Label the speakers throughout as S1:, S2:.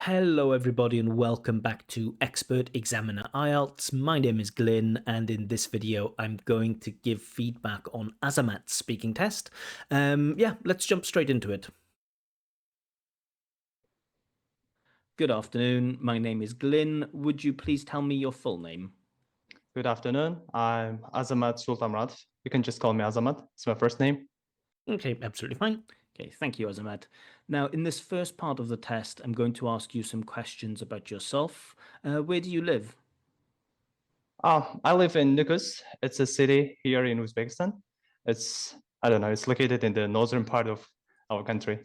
S1: Hello, everybody, and welcome back to Expert Examiner IELTS. My name is Glyn, and in this video, I'm going to give feedback on Azamat's speaking test. Let's jump straight into it. Good afternoon. My name is Glyn. Would you please tell me your full name?
S2: Good afternoon. I'm Azamat Sultanrat. You can just call me Azamat. It's my first name.
S1: Okay, absolutely fine. Okay, thank you, Azamat. Now, in this first part of the test, I'm going to ask you some questions about yourself. Where do you live?
S2: I live in Nukus. It's a city here in Uzbekistan. It's located in the northern part of our country.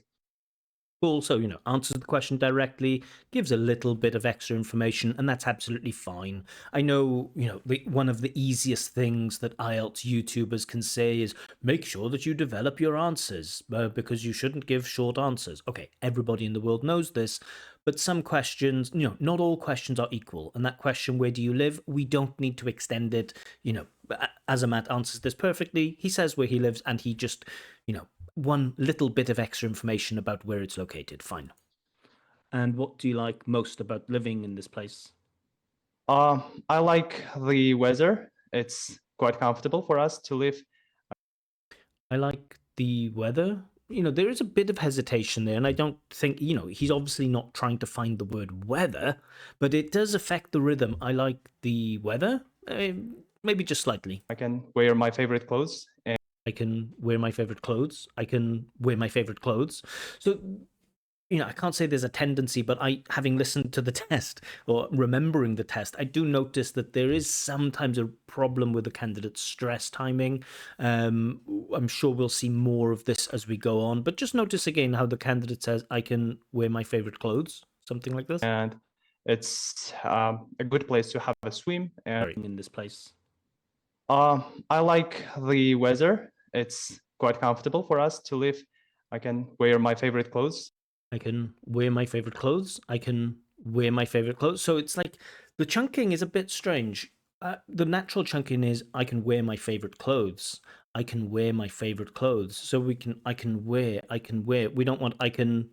S1: Also, answers the question directly, gives a little bit of extra information, and that's absolutely fine. I know, one of the easiest things that IELTS YouTubers can say is make sure that you develop your answers because you shouldn't give short answers. Okay, everybody in the world knows this, but some questions, not all questions are equal. And that question, where do you live? We don't need to extend it. Azamat answers this perfectly. He says where he lives, and he just, one little bit of extra information about where it's located. Fine. And what do you like most about living in this place?
S2: I like the weather. It's quite comfortable for us to live.
S1: I like the weather. There is a bit of hesitation there, and I don't think, he's obviously not trying to find the word weather, but it does affect the rhythm. I like the weather, maybe just slightly.
S2: I can wear my favorite clothes. And
S1: I can wear my favorite clothes. I can wear my favorite clothes. So, I can't say there's a tendency, but having listened to the test or remembering the test, I do notice that there is sometimes a problem with the candidate's stress timing. I'm sure we'll see more of this as we go on, but just notice again how the candidate says, I can wear my favorite clothes, something like this.
S2: and it's a good place to have a swim. And
S1: In this place.
S2: I like the weather. It's quite comfortable for us to live. I can wear my favorite clothes.
S1: I can wear my favorite clothes. I can wear my favorite clothes. So it's like the chunking is a bit strange. The natural chunking is I can wear my favorite clothes. I can wear my favorite clothes. So I can wear. We don't want I can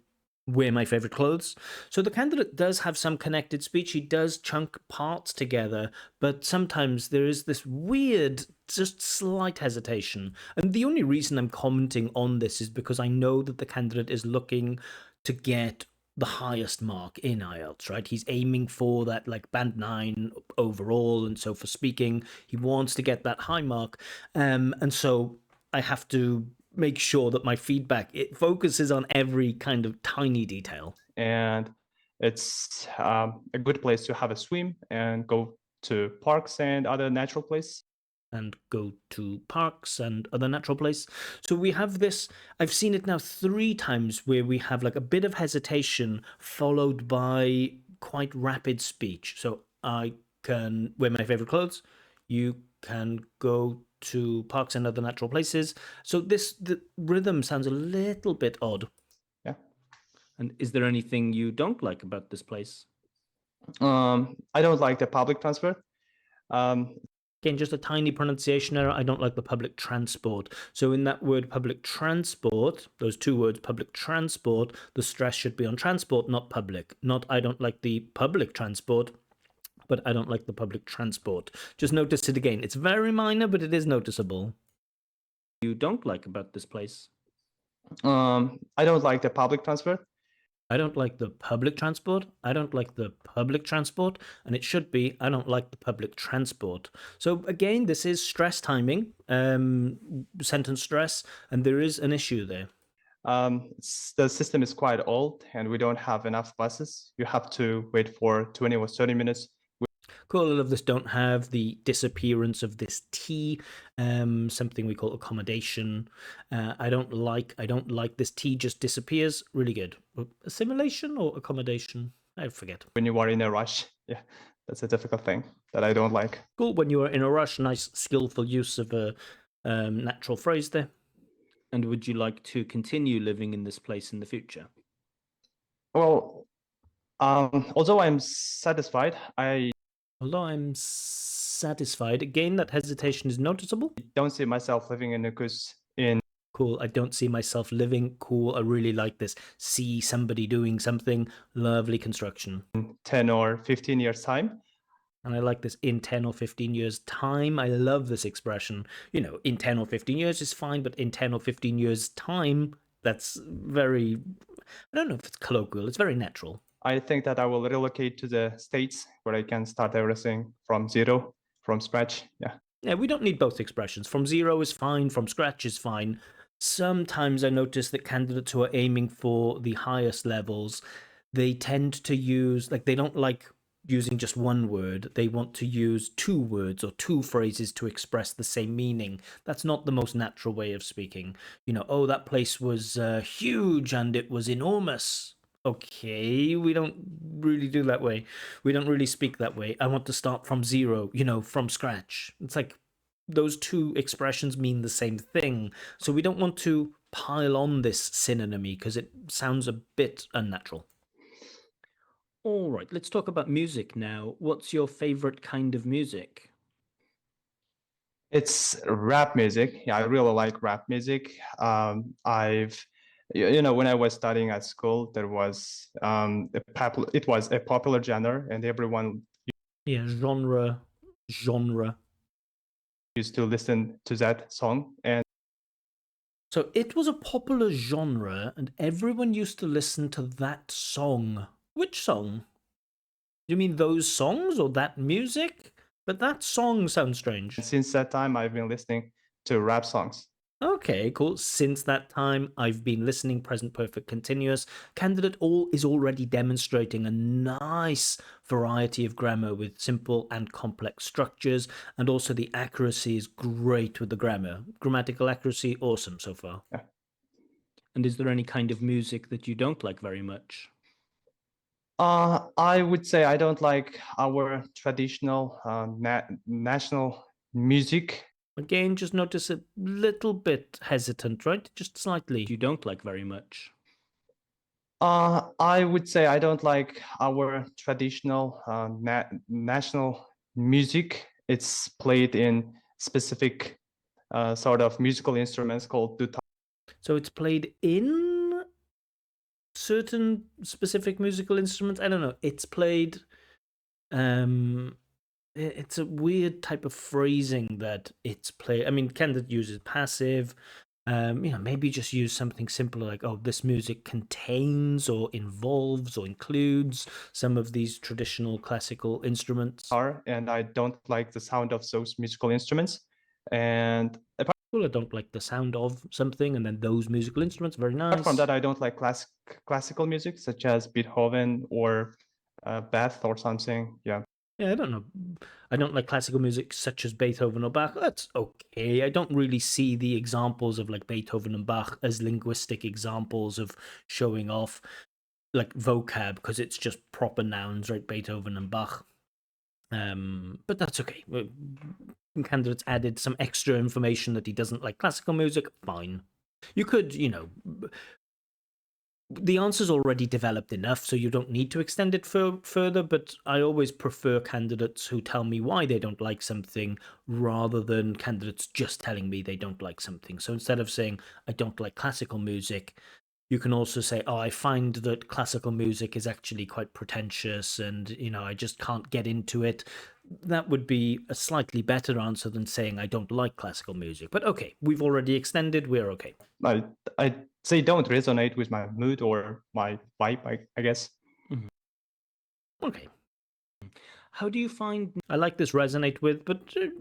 S1: wear my favorite clothes. So the candidate does have some connected speech. He does chunk parts together, but sometimes there is this weird, just slight hesitation. And the only reason I'm commenting on this is because I know that the candidate is looking to get the highest mark in IELTS, right? He's aiming for that like band 9 overall, and so for speaking, he wants to get that high mark. And so I have to make sure that my feedback, it focuses on every kind of tiny detail.
S2: And it's a good place to have a swim and go to parks and other natural places.
S1: And go to parks and other natural places. So we have this, I've seen it now 3 times where we have like a bit of hesitation followed by quite rapid speech. So I can wear my favorite clothes. You can go to parks and other natural places. So the rhythm sounds a little bit odd.
S2: Yeah.
S1: And is there anything you don't like about this place?
S2: I don't like the public transport.
S1: Again, just a tiny pronunciation error. I don't like the public transport. So in that word public transport, those 2 words, public transport, the stress should be on transport, not public. Not I don't like the public transport, but I don't like the public transport. Just notice it again. It's very minor, but it is noticeable. You don't like about this place?
S2: I don't like the public transport.
S1: I don't like the public transport. I don't like the public transport. And it should be, I don't like the public transport. So again, this is stress timing, sentence stress, and there is an issue there.
S2: The system is quite old and we don't have enough buses. You have to wait for 20 or 30 minutes.
S1: Cool. All of this don't have the disappearance of this T, something we call accommodation. I don't like this T just disappears. Really good. Assimilation or accommodation? I forget.
S2: When you are in a rush. Yeah, that's a difficult thing that I don't like.
S1: Cool. When you are in a rush, nice skillful use of a natural phrase there. And would you like to continue living in this place in the future?
S2: Well, although I'm satisfied,
S1: Although I'm satisfied, again, that hesitation is noticeable.
S2: don't see myself living in Nukus in
S1: Cool. I don't see myself living. Cool. I really like this. See somebody doing something. Lovely construction.
S2: 10 or 15 years time.
S1: And I like this in 10 or 15 years' time. I love this expression. You know, in 10 or 15 years is fine, but in 10 or 15 years' time, that's very, I don't know if it's colloquial, it's very natural.
S2: I think that I will relocate to the States where I can start everything from zero, from scratch. Yeah.
S1: Yeah, we don't need both expressions. From zero is fine, from scratch is fine. Sometimes I notice that candidates who are aiming for the highest levels, they tend to use, like, they don't like using just one word. They want to use two words or two phrases to express the same meaning. That's not the most natural way of speaking. You know, oh, that place was huge and it was enormous. Okay, we don't really do that way. We don't really speak that way. I want to start from zero, you know, from scratch. It's like those two expressions mean the same thing. So we don't want to pile on this synonymy because it sounds a bit unnatural. All right, let's talk about music now. What's your favorite kind of music?
S2: It's rap music. Yeah, I really like rap music. You know, when I was studying at school, there was it was a popular genre, and everyone
S1: Yeah, genre.
S2: used to listen to that song. And
S1: So it was a popular genre, and everyone used to listen to that song. Which song? You mean those songs or that music? But that song sounds strange.
S2: since that time, I've been listening to rap songs.
S1: Okay, cool. Since that time, I've been listening present perfect continuous. Candidate all is already demonstrating a nice variety of grammar with simple and complex structures, and also the accuracy is great with the grammar. Grammatical accuracy, awesome so far.
S2: Yeah.
S1: And is there any kind of music that you don't like very much?
S2: I would say I don't like our traditional national music.
S1: Again, just notice a little bit hesitant, right? Just slightly. You don't like very much.
S2: I would say I don't like our traditional national music. It's played in specific sort of musical instruments called dutar.
S1: So it's played in certain specific musical instruments. I don't know. It's played. It's a weird type of phrasing that it's played. I mean, candidate uses passive. You know, maybe just use something simpler like, oh, this music contains or involves or includes some of these traditional classical instruments.
S2: And I don't like the sound of those musical instruments. And
S1: Well, I don't like the sound of something, and then those musical instruments, very nice.
S2: apart from that, I don't like classical music such as Beethoven or Bach or something. Yeah.
S1: Yeah, I don't know. I don't like classical music such as Beethoven or Bach. That's okay. I don't really see the examples of like Beethoven and Bach as linguistic examples of showing off like vocab because it's just proper nouns, right? Beethoven and Bach. But that's okay. Candidates added some extra information that he doesn't like classical music. Fine. You could, you know, the answer's already developed enough, so you don't need to extend it further, but I always prefer candidates who tell me why they don't like something rather than candidates just telling me they don't like something. So instead of saying, I don't like classical music, you can also say, oh, I find that classical music is actually quite pretentious and, you know, I just can't get into it. That would be a slightly better answer than saying I don't like classical music. But okay, we've already extended, we're okay.
S2: I say don't resonate with my mood or my vibe, I guess.
S1: Okay. How do you find? I like this resonate with, but it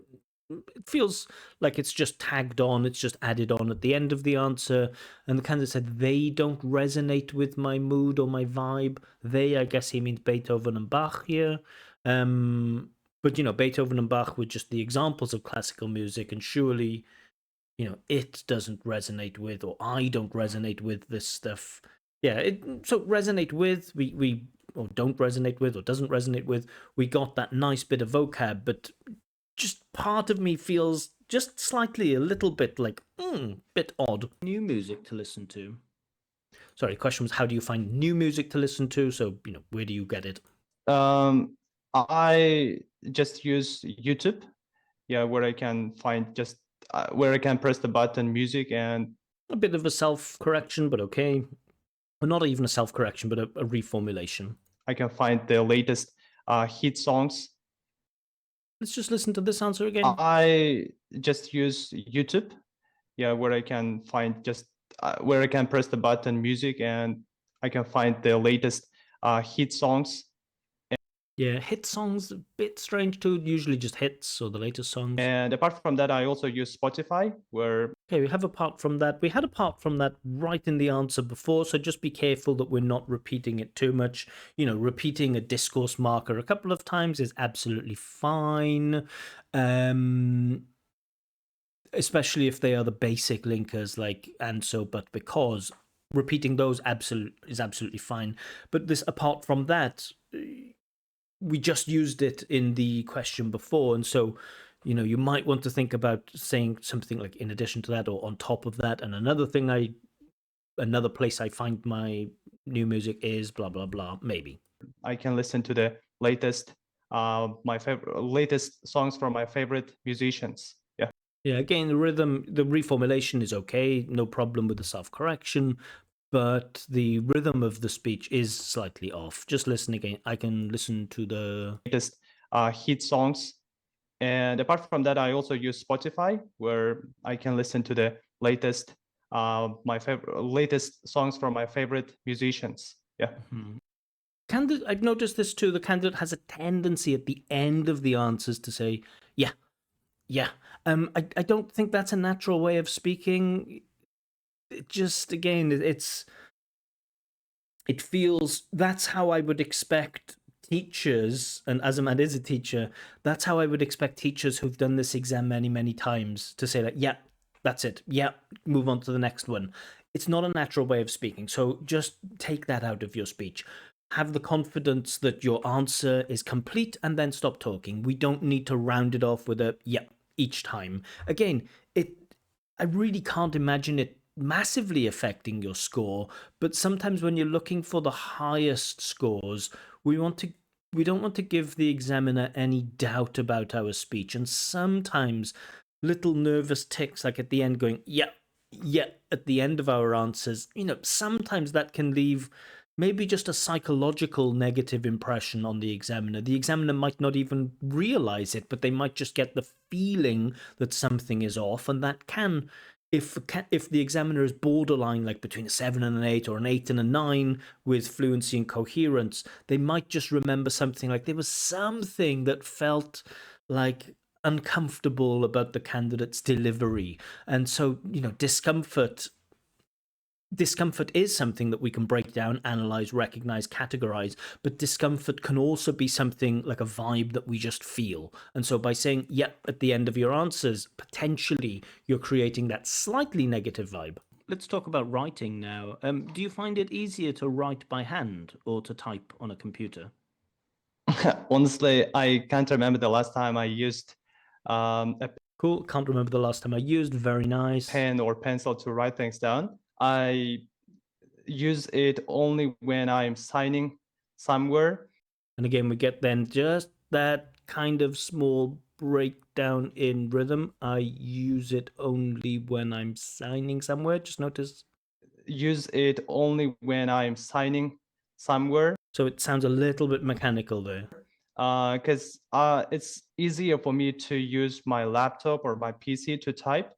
S1: feels like it's just tagged on, it's just added on at the end of the answer. And the candidate said they don't resonate with my mood or my vibe. They, I guess he means Beethoven and Bach here. But you know, Beethoven and Bach were just the examples of classical music, and surely, you know, it doesn't resonate with, or I don't resonate with this stuff. Yeah, so resonate with, we or don't resonate with, or doesn't resonate with, we got that nice bit of vocab, but just part of me feels just slightly a little bit like, bit odd. New music to listen to. Sorry, the question was, how do you find new music to listen to? So, you know, where do you get it?
S2: I just use YouTube, yeah, where I can find just where I can press the button music and
S1: A bit of a self-correction, but okay. Well, not even a self-correction, but a reformulation.
S2: I can find the latest hit songs.
S1: Let's just listen to this answer again.
S2: I just use YouTube, yeah, where I can find just where I can press the button music and I can find the latest hit songs.
S1: Yeah, hit songs a bit strange too. Usually just hits or the latest songs.
S2: And apart from that, I also use Spotify, where
S1: Okay, we have apart from that. We had apart from that right in the answer before, so just be careful that we're not repeating it too much. You know, repeating a discourse marker a couple of times is absolutely fine. Especially if they are the basic linkers like and so, but because repeating those is absolutely fine. But this apart from that, we just used it in the question before, and so you know you might want to think about saying something like in addition to that or on top of that. And another place I find my new music is blah blah blah. Maybe
S2: I can listen to the latest latest songs from my favorite musicians.
S1: yeah. Again, the rhythm, the reformulation is okay, no problem with the self-correction, but the rhythm of the speech is slightly off. Just listen again. I can listen to the
S2: latest hit songs. And apart from that, I also use Spotify, where I can listen to the latest latest songs from my favorite musicians. Yeah.
S1: Candidate, I've noticed this too. The candidate has a tendency at the end of the answers to say, "Yeah, yeah." I don't think that's a natural way of speaking. It just again, it feels that's how I would expect teachers, and Azamat is a teacher. That's how I would expect teachers who've done this exam many, many times to say like, "Yeah, that's it. Yeah, move on to the next one." It's not a natural way of speaking, so just take that out of your speech. Have the confidence that your answer is complete and then stop talking. We don't need to round it off with a "yeah" each time. Again, I really can't imagine it massively affecting your score, but sometimes when you're looking for the highest scores, we don't want to give the examiner any doubt about our speech, and sometimes little nervous ticks like at the end going yeah, yeah at the end of our answers, you know, sometimes that can leave maybe just a psychological negative impression on the examiner. The examiner might not even realize it, but they might just get the feeling that something is off, and that can, if the examiner is borderline, like between a 7 and an 8 or an 8 and a 9 with fluency and coherence, they might just remember something like there was something that felt like uncomfortable about the candidate's delivery. And so, you know, discomfort is something that we can break down, analyze, recognize, categorize, but discomfort can also be something like a vibe that we just feel. And so by saying yep at the end of your answers, potentially you're creating that slightly negative vibe. Let's talk about writing now. Do you find it easier to write by hand or to type on a computer?
S2: Honestly, I can't remember the last time I used a
S1: Cool. Can't remember the last time I used. Very nice.
S2: pen or pencil to write things down. I use it only when I'm signing somewhere.
S1: And again, we get then just that kind of small breakdown in rhythm. I use it only when I'm signing somewhere. Just notice.
S2: Use it only when I'm signing somewhere.
S1: So it sounds a little bit mechanical there.
S2: Because it's easier for me to use my laptop or my PC to type.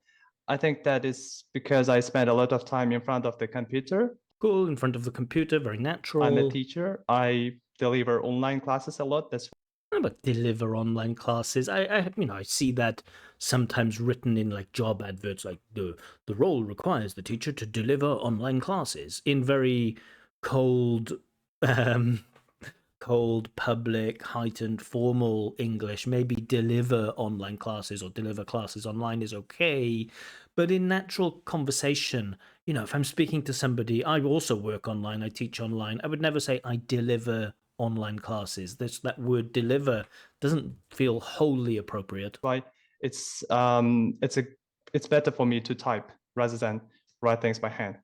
S2: I think that is because I spend a lot of time in front of the computer.
S1: Cool, in front of the computer, very natural.
S2: I'm a teacher. I deliver online classes a lot. That's
S1: but deliver online classes. I see that sometimes written in like job adverts, like the role requires the teacher to deliver online classes in very cold, cold, public, heightened, formal English. Maybe deliver online classes or deliver classes online is okay, but in natural conversation, you know, if I'm speaking to somebody, I also work online, I teach online, I would never say I deliver online classes. That word deliver doesn't feel wholly appropriate.
S2: why it's better for me to type rather than write things by hand.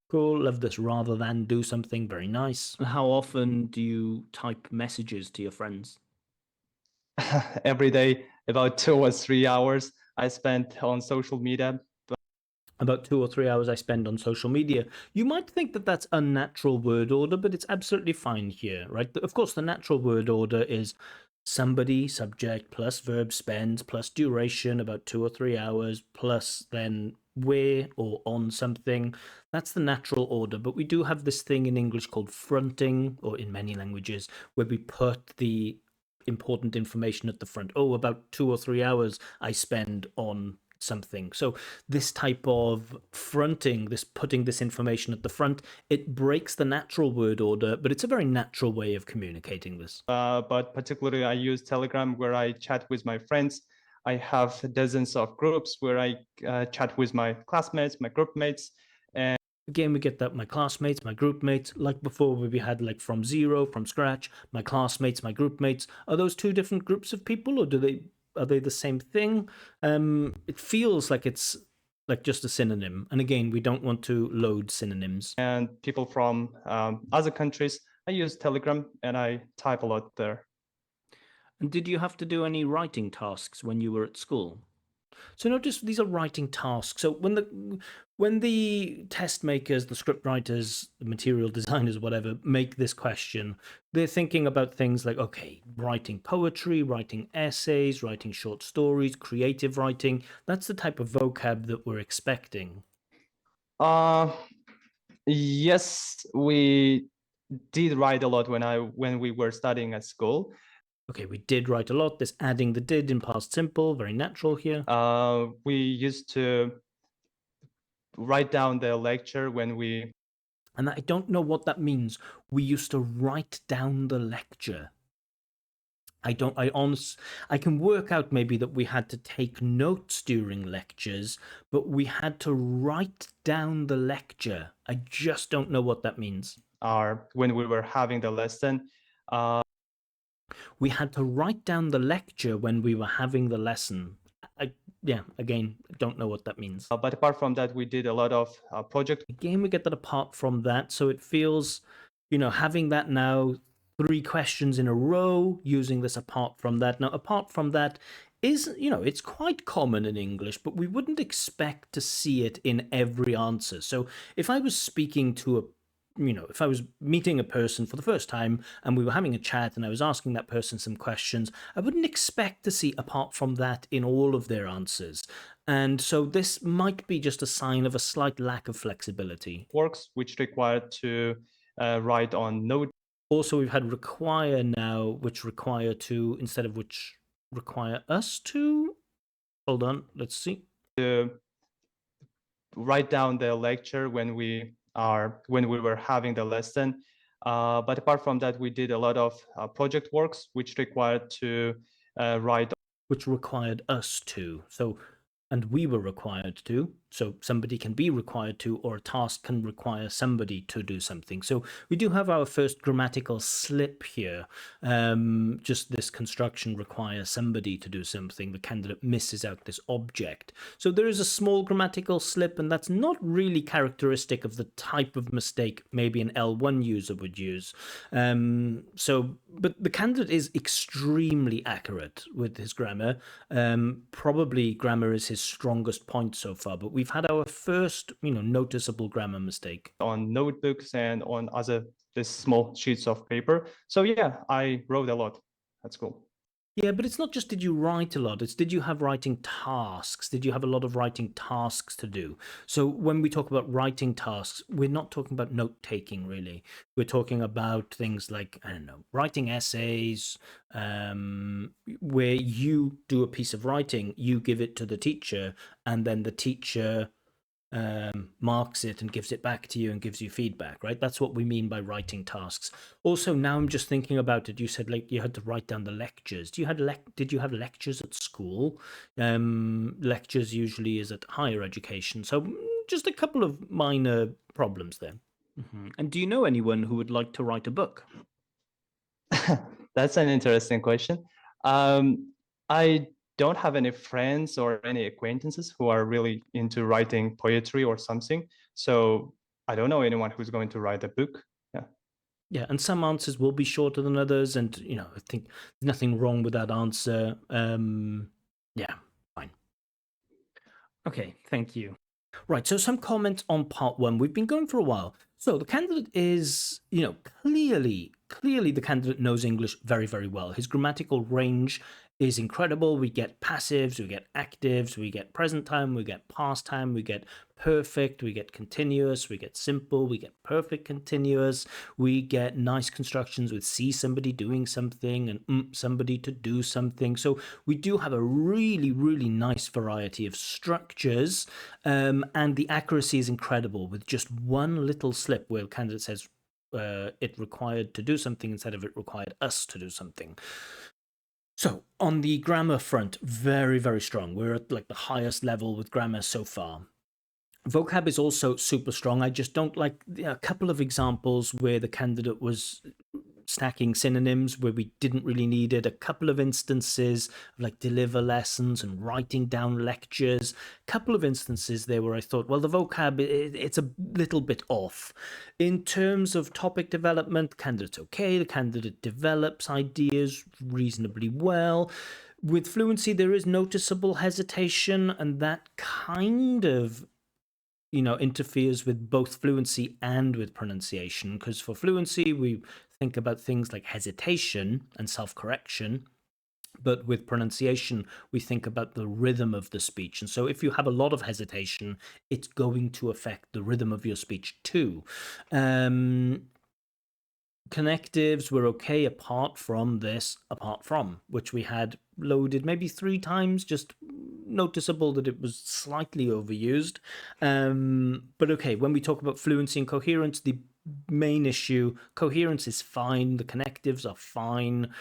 S1: Cool, love this rather than do something, very nice. How often do you type messages to your friends?
S2: Every day, about 2 or 3 hours I spent on social media.
S1: about 2 or 3 hours I spend on social media. You might think that that's unnatural word order, but it's absolutely fine here, right? Of course, the natural word order is somebody, subject, plus verb spends, plus duration, about 2 or 3 hours, plus then where or on something. That's the natural order. But we do have this thing in English called fronting, or in many languages, where we put the important information at the front. Oh, about 2 or 3 hours I spend on something. So this type of fronting, this putting this information at the front, it breaks the natural word order, but it's a very natural way of communicating this.
S2: But particularly I use Telegram where I chat with my friends. I have dozens of groups where I chat with my classmates, my group mates. And
S1: again, we get that my classmates, my group mates, like before where we had like from zero, from scratch, my classmates, my group mates. Are those two different groups of people, or are they the same thing? It feels like it's like just a synonym. And again, we don't want to load synonyms.
S2: And people from other countries, I use Telegram and I type a lot there.
S1: And did you have to do any writing tasks when you were at school? So notice these are writing tasks. So when the test makers, the script writers, the material designers, whatever, make this question, they're thinking about things like, okay, writing poetry, writing essays, writing short stories, creative writing. That's the type of vocab that we're expecting.
S2: Yes, we did write a lot when we were studying at school.
S1: Okay, we did write a lot. This adding the did in past simple, very natural here.
S2: We used to write down the lecture when we...
S1: And I don't know what that means. We used to write down the lecture. I can work out maybe that we had to take notes during lectures, but we had to write down the lecture. I just don't know what that means.
S2: When we were having the lesson.
S1: We had to write down the lecture when we were having the lesson. Yeah, again, don't know what that means.
S2: But apart from that, we did a lot of project.
S1: Again, we get that apart from that, so it feels, having that now, 3 questions in a row, using this apart from that. Now, apart from that is, it's quite common in English, but we wouldn't expect to see it in every answer. So if I was speaking to if I was meeting a person for the first time and we were having a chat and I was asking that person some questions, I wouldn't expect to see apart from that in all of their answers. And so this might be just a sign of a slight lack of flexibility.
S2: Works which required to write on note.
S1: Also, we've had require now, which require to, instead of which require us to. Hold on, let's see.
S2: To write down the lecture when we were having the lesson. But apart from that, we did a lot of project works which required to write.
S1: Which required us to. So, and we were required to. So somebody can be required to, or a task can require somebody to do something. So we do have our first grammatical slip here. Just this construction requires somebody to do something. The candidate misses out this object. So there is a small grammatical slip, and that's not really characteristic of the type of mistake maybe an L1 user would use. But the candidate is extremely accurate with his grammar. Probably grammar is his strongest point so far, but we've had our first, noticeable grammar mistake.
S2: On notebooks and on these small sheets of paper. So yeah, I wrote a lot at school.
S1: Yeah, but it's not just did you write a lot, it's did you have writing tasks? Did you have a lot of writing tasks to do? So when we talk about writing tasks, we're not talking about note-taking, really. We're talking about things like, I don't know, writing essays, where you do a piece of writing, you give it to the teacher, and then the teacher marks it and gives it back to you and gives you feedback, right? That's what we mean by writing tasks. Also, now I'm just thinking about it. You said like you had to write down the lectures. Did you have lectures at school? Lectures usually is at higher education. So just a couple of minor problems there. Mm-hmm. And do you know anyone who would like to write a book?
S2: That's an interesting question. I don't have any friends or any acquaintances who are really into writing poetry or something. So I don't know anyone who's going to write a book. Yeah.
S1: Yeah, and some answers will be shorter than others, and I think there's nothing wrong with that answer. Yeah, fine. Okay, thank you. Right. So some comments on part one. We've been going for a while. So the candidate is, clearly the candidate knows English very, very well. His grammatical range is incredible. We get passives, we get actives, we get present time, we get past time, we get perfect, we get continuous, we get simple, we get perfect continuous, we get nice constructions with see somebody doing something and somebody to do something. So we do have a really, really nice variety of structures, and the accuracy is incredible with just one little slip where the candidate says it required to do something instead of it required us to do something. So on the grammar front, very, very strong. We're at like the highest level with grammar so far. Vocab is also super strong. I just don't like a couple of examples where the candidate was stacking synonyms where we didn't really need it. A couple of instances of like deliver lessons and writing down lectures. A couple of instances there where I thought, well, the vocab, it's a little bit off. In terms of topic development, candidate's okay. The candidate develops ideas reasonably well. With fluency, there is noticeable hesitation, and that kind of interferes with both fluency and with pronunciation, because for fluency we think about things like hesitation and self-correction, but with pronunciation we think about the rhythm of the speech. And so if you have a lot of hesitation, it's going to affect the rhythm of your speech too. Connectives were okay apart from, which we had loaded maybe 3 times, just noticeable that it was slightly overused. But okay, when we talk about fluency and coherence, the main issue, coherence is fine, the connectives are fine,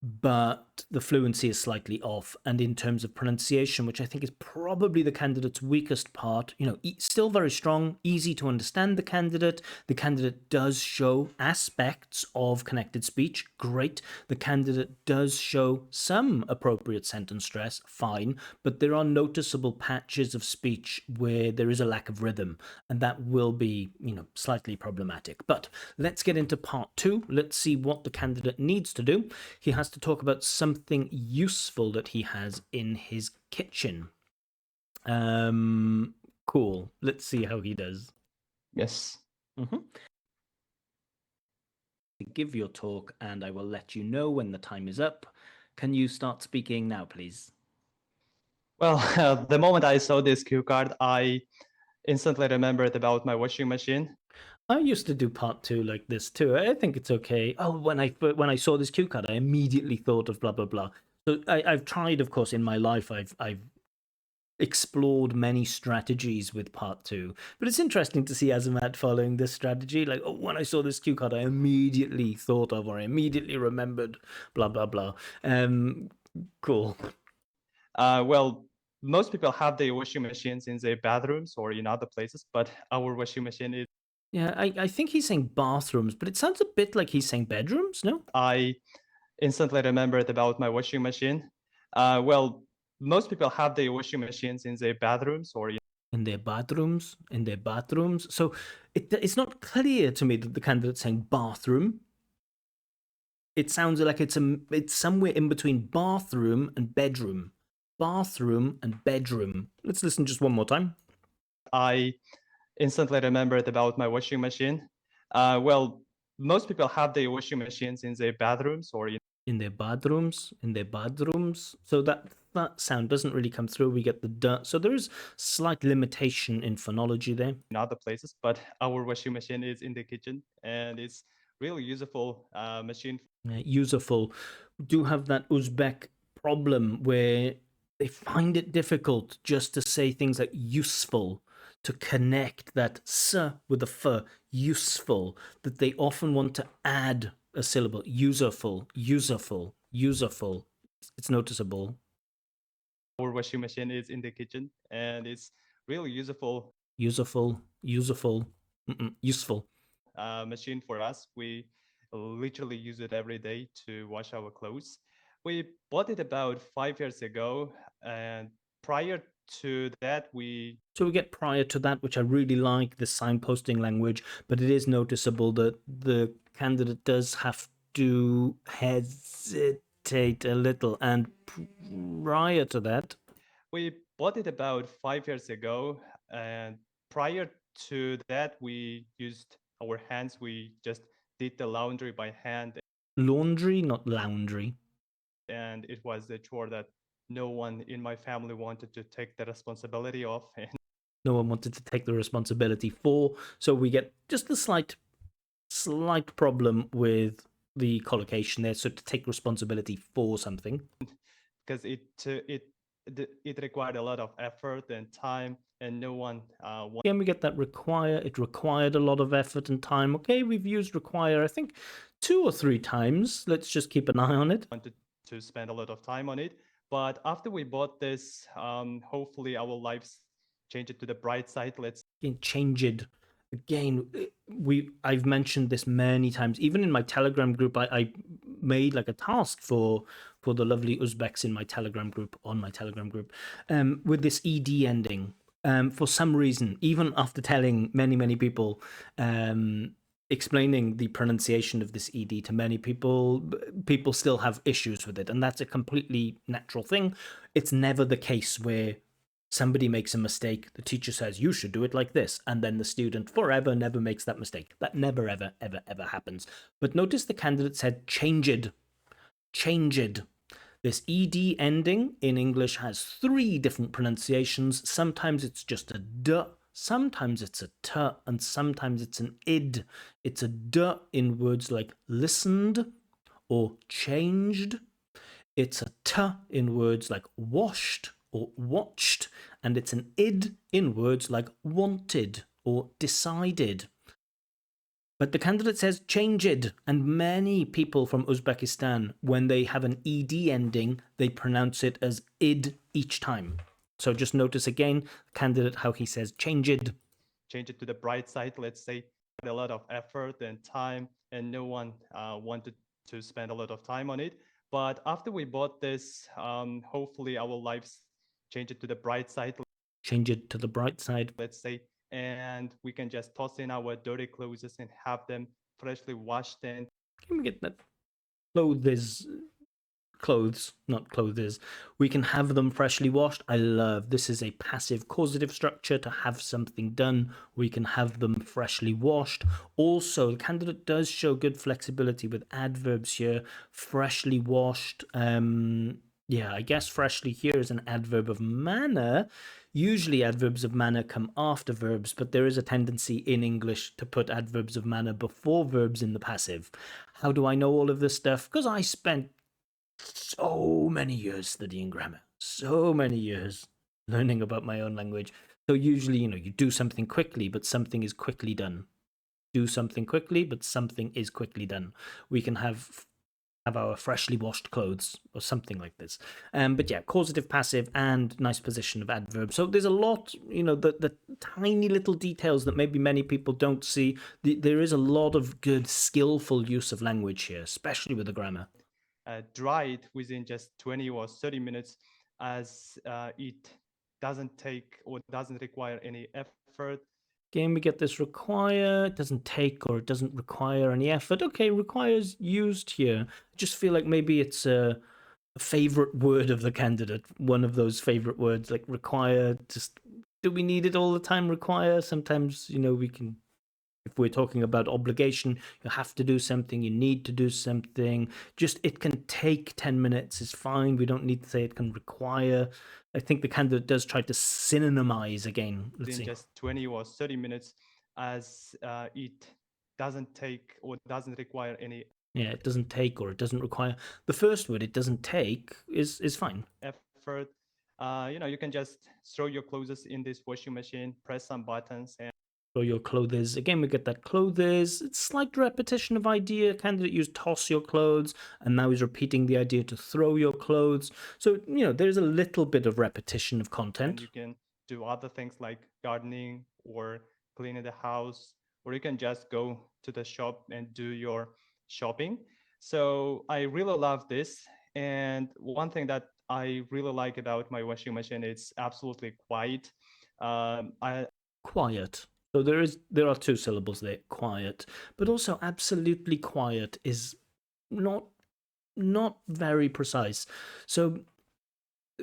S1: but the fluency is slightly off. And in terms of pronunciation, which I think is probably the candidate's weakest part, still very strong, easy to understand the candidate. The candidate does show aspects of connected speech, great. The candidate does show some appropriate sentence stress, fine. But there are noticeable patches of speech where there is a lack of rhythm, and that will be, slightly problematic. But let's get into part 2. Let's see what the candidate needs to do. He has to talk about something useful that he has in his kitchen. Cool. Let's see how he does.
S2: Yes.
S1: Give your talk, and I will let you know when the time is up. Can you start speaking now, please?
S2: Well, the moment I saw this cue card, I instantly remembered about my washing machine.
S1: I used to do part 2 like this too. I think it's okay. Oh, when I saw this cue card, I immediately thought of blah blah blah. So I've tried, of course, in my life. I've explored many strategies with part 2, but it's interesting to see Azamat following this strategy. Like, oh, when I saw this cue card, I immediately thought of, or I immediately remembered blah blah blah. Cool.
S2: Well, most people have their washing machines in their bathrooms or in other places, but our washing machine is.
S1: Yeah, I think he's saying bathrooms, but it sounds a bit like he's saying bedrooms, no?
S2: I instantly remembered about my washing machine. Well, most people have their washing machines in their bathrooms or
S1: In their bathrooms, So it's not clear to me that the candidate's saying bathroom. It sounds like it's somewhere in between bathroom and bedroom. Bathroom and bedroom. Let's listen just one more time.
S2: I instantly remembered about my washing machine. Well, most people have their washing machines in their bathrooms or
S1: in their bathrooms. So that sound doesn't really come through. We get the duh. So there is slight limitation in phonology there.
S2: in other places, but our washing machine is in the kitchen, and it's really useful machine.
S1: Useful. We do have that Uzbek problem where they find it difficult just to say things like useful, to connect that s with the f, useful, that they often want to add a syllable. Useful. It's noticeable.
S2: Our washing machine is in the kitchen, and it's really useful.
S1: Useful.
S2: Machine for us. We literally use it every day to wash our clothes. We bought it about 5 years ago, and prior to that,
S1: So we get prior to that, which I really like, the signposting language, but it is noticeable that the candidate does have to hesitate a little. And prior to that,
S2: we bought it about 5 years ago, And prior to that, we used our hands. We just did the laundry by hand,
S1: Laundry, not laundry.
S2: and it was a chore that no one in my family wanted to take the responsibility of. And
S1: No one wanted to take the responsibility for. So we get just a slight problem with the collocation there. So to take responsibility for something.
S2: because it required a lot of effort and time, and no one
S1: Again, we get that require. It required a lot of effort and time. Okay, we've used require, I think, 2 or 3 times. Let's just keep an eye on it.
S2: wanted to spend a lot of time on it. But after we bought this, hopefully our lives change it to the bright side. Let's
S1: Again, change it. Again, I've mentioned this many times. Even in my Telegram group, I made like a task for the lovely Uzbeks in my Telegram group, on my Telegram group, with this ed ending. For some reason, even after telling many people, explaining the pronunciation of this ed to many people, people still have issues with it, and that's a completely natural thing. It's never the case where somebody makes a mistake, the teacher says you should do it like this, and then the student forever never makes that mistake. That never ever happens. But notice the candidate said changed. This ed ending in English has 3 different pronunciations. Sometimes it's just a d, sometimes it's a t, and sometimes it's an id. It's a d in words like listened or changed. It's a t in words like washed or watched, and it's an id in words like wanted or decided. But the candidate says changed, and many people from Uzbekistan, when they have an ed ending, they pronounce it as id each time. So just notice again, candidate, how he says changed.
S2: change it to the bright side. Let's say a lot of effort and time, and no one wanted to spend a lot of time on it. But after we bought this, hopefully our lives change it to the bright side.
S1: Change it to the bright side.
S2: Let's say, and we can just toss in our dirty clothes and have them freshly washed. And
S1: Can we get that? Clothes, not clothes. We can have them freshly washed. I love this is a passive causative structure to have something done. We can have them freshly washed. Also, the candidate does show good flexibility with adverbs here. Freshly washed. Yeah, I guess freshly here is an adverb of manner. Usually adverbs of manner come after verbs, but there is a tendency in English to put adverbs of manner before verbs in the passive. How do I know all of this stuff? Because I spent so many years studying grammar, so many years learning about my own language. So usually, you do something quickly, but something is quickly done. Do something quickly, but something is quickly done. We can have our freshly washed clothes or something like this. But yeah, causative, passive, and nice position of adverb. So there's a lot, the tiny little details that maybe many people don't see. There is a lot of good, skillful use of language here, especially with the grammar.
S2: dry it within just 20 or 30 minutes, as it doesn't take or doesn't require any effort.
S1: Again, we get this require. It doesn't take or it doesn't require any effort. Okay, requires used here. I just feel like maybe it's a favorite word of the candidate. One of those favorite words, like require. Just do we need it all the time? Require. Sometimes, we can. If we're talking about obligation, you have to do something, you need to do something. Just it can take 10 minutes is fine. We don't need to say it can require. I think the candidate does try to synonymize again. Let's see.
S2: Just 20 or 30 minutes, as it doesn't take or doesn't require any.
S1: Yeah, it doesn't take or it doesn't require. The first word, it doesn't take, is fine.
S2: Effort. You can just throw your clothes in this washing machine, press some buttons, and
S1: Throw your clothes. Again, we get that clothes. It's slight repetition of idea. Candidate used toss your clothes, and now he's repeating the idea to throw your clothes. So, there's a little bit of repetition of content.
S2: And you can do other things like gardening or cleaning the house, or you can just go to the shop and do your shopping. So I really love this. And one thing that I really like about my washing machine, it's absolutely quiet.
S1: Quiet. So there are 2 syllables there, quiet, but also absolutely quiet is not very precise. So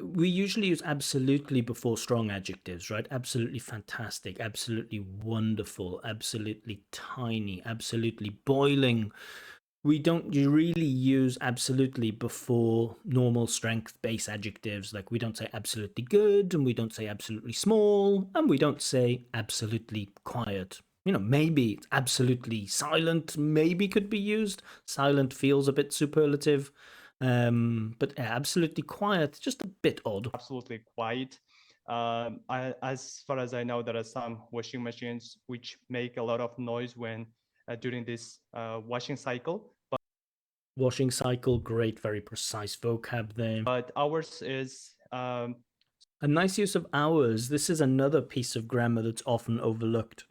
S1: we usually use absolutely before strong adjectives, right? Absolutely fantastic, absolutely wonderful, absolutely tiny, absolutely boiling. We don't really use absolutely before normal strength base adjectives. Like we don't say absolutely good, and we don't say absolutely small, and we don't say absolutely quiet. You know, maybe it's absolutely silent, maybe could be used. Silent feels a bit superlative. But yeah, absolutely quiet, just a bit odd.
S2: Absolutely quiet. As far as I know, there are some washing machines which make a lot of noise when during this washing cycle.
S1: Washing cycle, great, very precise vocab there.
S2: But ours is
S1: A nice use of hours. This is another piece of grammar that's often overlooked.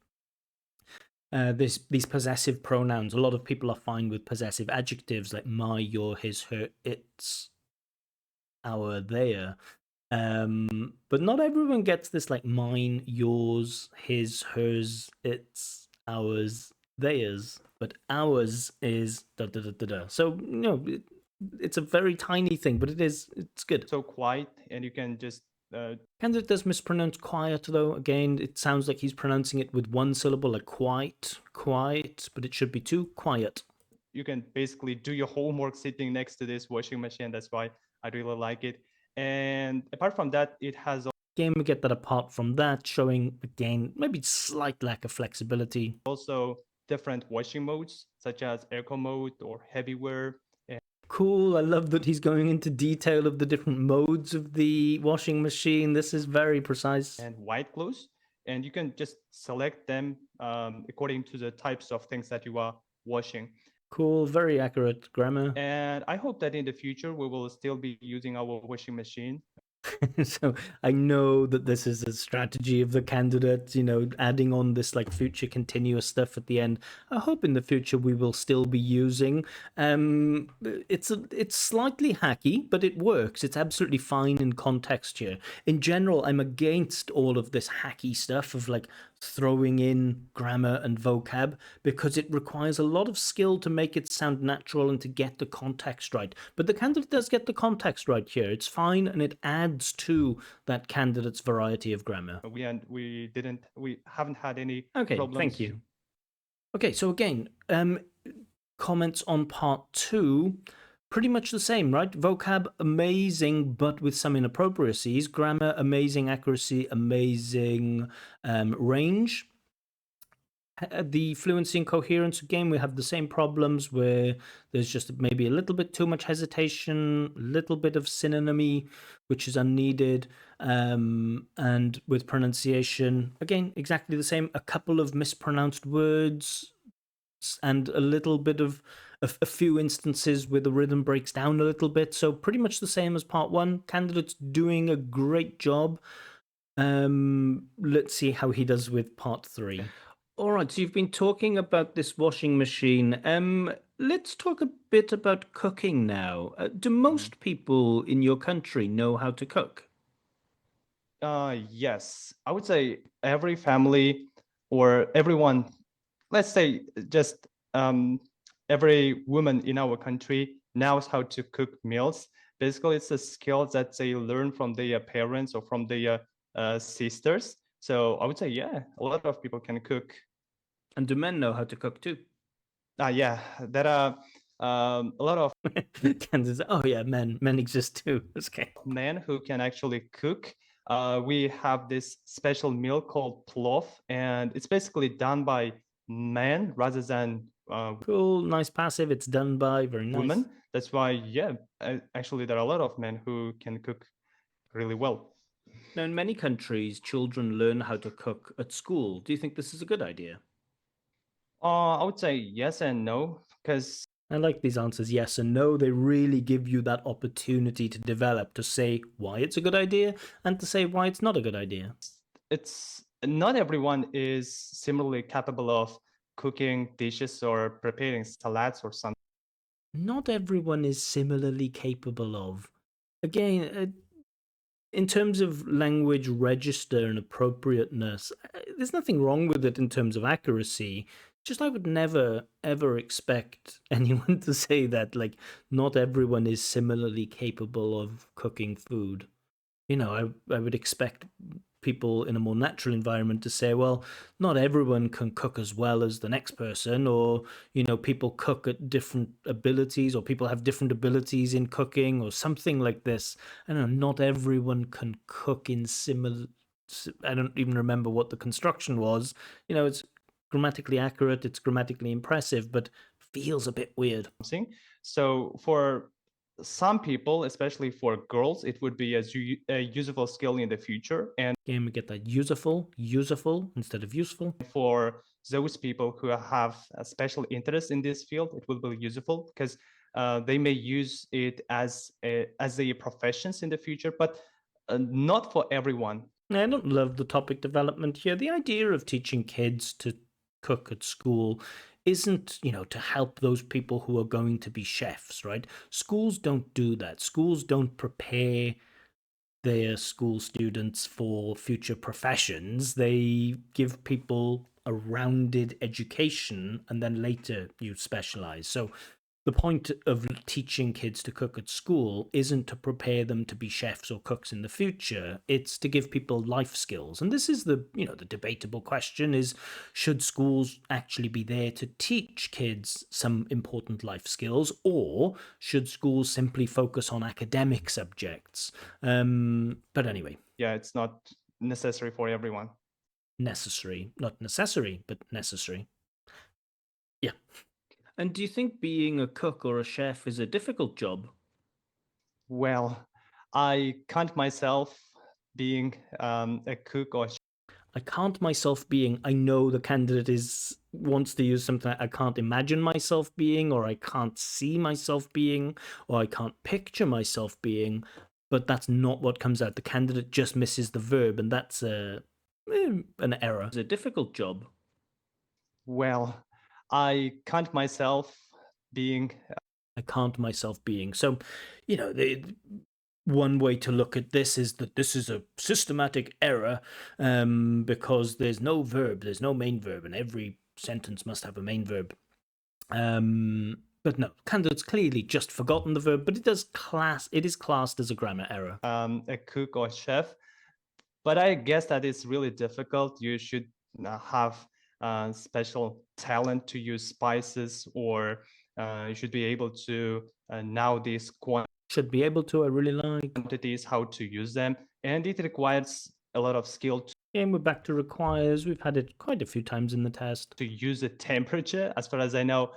S1: These possessive pronouns. A lot of people are fine with possessive adjectives like my, your, his, her, its, our, their. But not everyone gets this like mine, yours, his, hers, its, ours, theirs. But ours is da da da da da. So it's a very tiny thing, but it's good.
S2: so quiet, and you can just
S1: Candidate does mispronounce quiet though. Again, it sounds like he's pronouncing it with one syllable, like quite, quiet, but it should be two, quiet.
S2: you can basically do your homework sitting next to this washing machine. That's why I really like it. And apart from that, it has
S1: Again, we get that apart from that, showing again maybe slight lack of flexibility.
S2: also different washing modes, such as eco mode or heavy wear.
S1: Cool. I love that he's going into detail of the different modes of the washing machine. This is very precise.
S2: And white clothes, and you can just select them according to the types of things that you are washing.
S1: Cool. Very accurate grammar.
S2: And I hope that in the future we will still be using our washing machine.
S1: So I know that this is a strategy of the candidate, adding on this like future continuous stuff at the end. I hope in the future we will still be using. It's slightly hacky, but it works. It's absolutely fine in context here. In general, I'm against all of this hacky stuff of like throwing in grammar and vocab because it requires a lot of skill to make it sound natural and to get the context right. But the candidate does get the context right here. It's fine, and it adds to that candidate's variety of grammar.
S2: We haven't had any
S1: Okay,
S2: problems.
S1: thank you. Okay, so again, comments on part 2, pretty much the same, right? Vocab amazing, but with some inappropriacies. Grammar amazing, accuracy amazing, range. The fluency and coherence, again, we have the same problems where there's just maybe a little bit too much hesitation, a little bit of synonymy, which is unneeded. And with pronunciation, again, exactly the same. A couple of mispronounced words and a little bit of a few instances where the rhythm breaks down a little bit. So pretty much the same as part 1. Candidate's doing a great job. Let's see how he does with part 3. All right, so you've been talking about this washing machine. Let's talk a bit about cooking now. Do most people in your country know how to cook?
S2: Yes, I would say every family or everyone, let's say just every woman in our country knows how to cook meals. Basically, it's a skill that they learn from their parents or from their sisters. So I would say, yeah, a lot of people can cook.
S1: And do men know how to cook too?
S2: Yeah, there are a lot of
S1: Kansas. Oh yeah, men exist too. Okay.
S2: men who can actually cook. We have this special meal called plov, and it's basically done by men rather than
S1: Cool, nice passive. It's done by very nice.
S2: women. That's why, yeah, actually, there are a lot of men who can cook really well.
S1: Now, in many countries, children learn how to cook at school. Do you think this is a good idea?
S2: I would say yes and no, because
S1: I like these answers, yes and no. They really give you that opportunity to develop, to say why it's a good idea and to say why it's not a good idea.
S2: it's not everyone is similarly capable of cooking dishes or preparing salads or something.
S1: Not everyone is similarly capable of. Again, in terms of language register and appropriateness, there's nothing wrong with it in terms of accuracy. Just I would never ever expect anyone to say that like not everyone is similarly capable of cooking food. I would expect people in a more natural environment to say, well, not everyone can cook as well as the next person, or, people cook at different abilities, or people have different abilities in cooking, or something like this. I don't know, not everyone can cook in similar. I don't even remember what the construction was. It's grammatically accurate, it's grammatically impressive, but feels a bit weird.
S2: something. So for some people, especially for girls, it would be a useful skill in the future. And
S1: Again, we get that useful instead of useful.
S2: for those people who have a special interest in this field, it will be useful because they may use it as their professions in the future, but not for everyone.
S1: I don't love the topic development here. The idea of teaching kids to cook at school isn't, to help those people who are going to be chefs, right? Schools don't do that. Schools don't prepare their school students for future professions. They give people a rounded education and then later you specialize. So the point of teaching kids to cook at school isn't to prepare them to be chefs or cooks in the future. It's to give people life skills. And this is the debatable question is, should schools actually be there to teach kids some important life skills, or should schools simply focus on academic subjects? But anyway.
S2: Yeah, it's not necessary for everyone.
S1: Necessary, not necessary, but necessary. Yeah. And do you think being a cook or a chef is a difficult job?
S2: Well, I can't myself being a cook or
S1: I can't myself being, I know the candidate wants to use something I can't imagine myself being, or I can't see myself being, or I can't picture myself being, but that's not what comes out. The candidate just misses the verb, and that's an error. It's a difficult job.
S2: well, I can't myself being
S1: I can't myself being. So, one way to look at this is that this is a systematic error because there's no verb, there's no main verb, and every sentence must have a main verb. But no, candidate's clearly just forgotten the verb, but it is classed as a grammar error.
S2: a cook or chef, but I guess that is really difficult. You should have special talent to use spices, or you should be able to know these
S1: Should be able to, I really like.
S2: quantities, how to use them, and it requires a lot of skill
S1: And we're back to requires. We've had it quite a few times in the test.
S2: to use the temperature, as far as I know.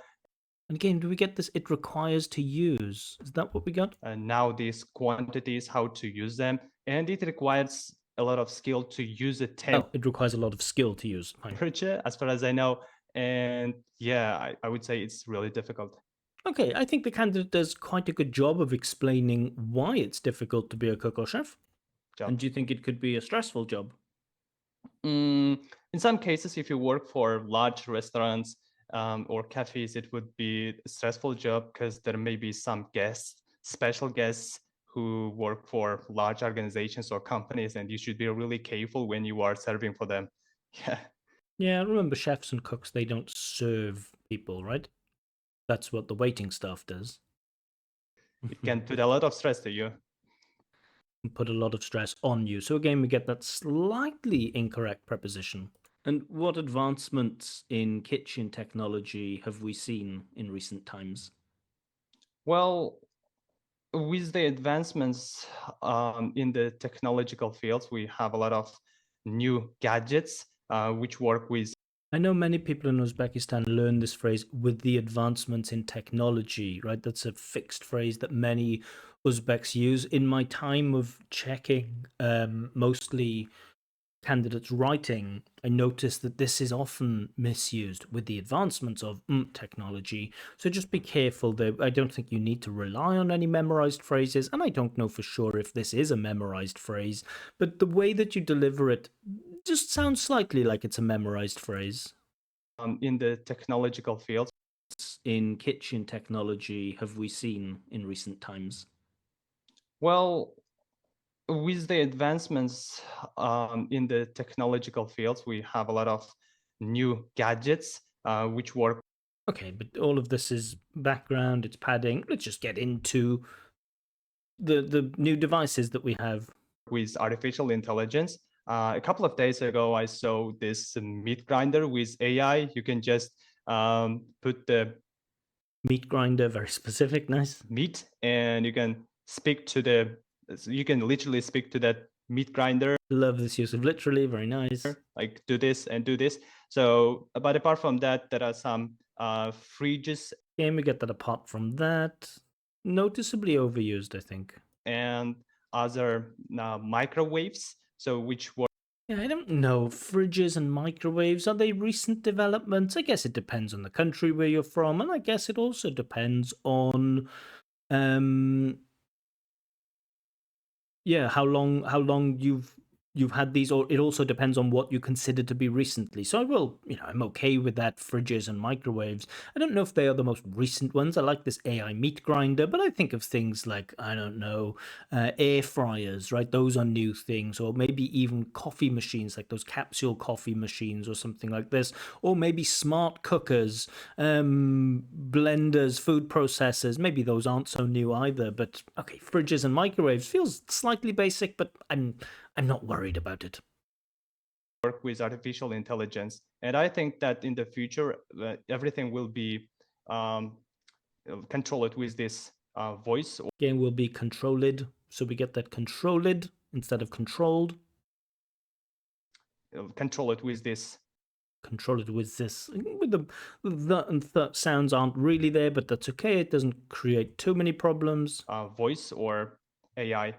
S1: And again, do we get this? It requires to use. Is that what we got?
S2: Now these quantities, how to use them, and it requires a lot of skill to use the
S1: It requires a lot of skill to use. Fine.
S2: temperature, as far as I know. And yeah, I would say it's really difficult.
S1: Okay, I think the candidate does quite a good job of explaining why it's difficult to be a cook or chef.
S2: Job.
S1: And do you think it could be a stressful job?
S2: In some cases, if you work for large restaurants or cafes, it would be a stressful job because there may be some guests, special guests who work for large organizations or companies, and you should be really careful when you are serving for them. Yeah.
S1: Yeah, remember chefs and cooks, they don't serve people, right? That's what the waiting staff does.
S2: It can put a lot of stress to you.
S1: Put a lot of stress on you. So again, we get that slightly incorrect preposition. And what advancements in kitchen technology have we seen in recent times?
S2: Well, with the advancements in the technological fields, we have a lot of new gadgets which work with.
S1: I know many people in Uzbekistan learn this phrase with the advancements in technology, right? That's a fixed phrase that many Uzbeks use. In my time of checking mostly candidates writing, I noticed that this is often misused with the advancements of technology. So just be careful there. I don't think you need to rely on any memorized phrases, and I don't know for sure if this is a memorized phrase, but the way that you deliver it just sounds slightly like it's a memorized phrase.
S2: In the technological fields.
S1: In kitchen technology have we seen in recent times?
S2: Well, with the advancements in the technological fields, we have a lot of new gadgets which work.
S1: Okay, but all of this is background, it's padding. Let's just get into the new devices that we have.
S2: with artificial intelligence. A couple of days ago, I saw this meat grinder with AI. You can just put the
S1: Meat grinder, very specific, nice.
S2: meat, and you can speak to the. You can literally speak to that meat grinder.
S1: Love this use of literally, very nice.
S2: Like do this and do this. So, but apart from that, there are some fridges.
S1: And we get that apart from that, noticeably overused, I think.
S2: And other microwaves. So which were
S1: Yeah, I don't know. Fridges and microwaves, are they recent developments? I guess it depends on the country where you're from, and I guess it also depends on yeah, how long you've had these, or it also depends on what you consider to be recently. So I will, I'm okay with that, fridges and microwaves. I don't know if they are the most recent ones. I like this AI meat grinder, but I think of things like, I don't know, air fryers, right? Those are new things, or maybe even coffee machines, like those capsule coffee machines or something like this, or maybe smart cookers, blenders, food processors. Maybe those aren't so new either, but okay, fridges and microwaves feels slightly basic, but I'm not worried about it.
S2: Work with artificial intelligence, and I think that in the future everything will be controlled with this voice.
S1: Game will be controlled, so we get that controlled instead of controlled.
S2: Control it with this.
S1: Control it with this. With the and th sounds aren't really there, but that's okay. It doesn't create too many problems.
S2: Voice or AI.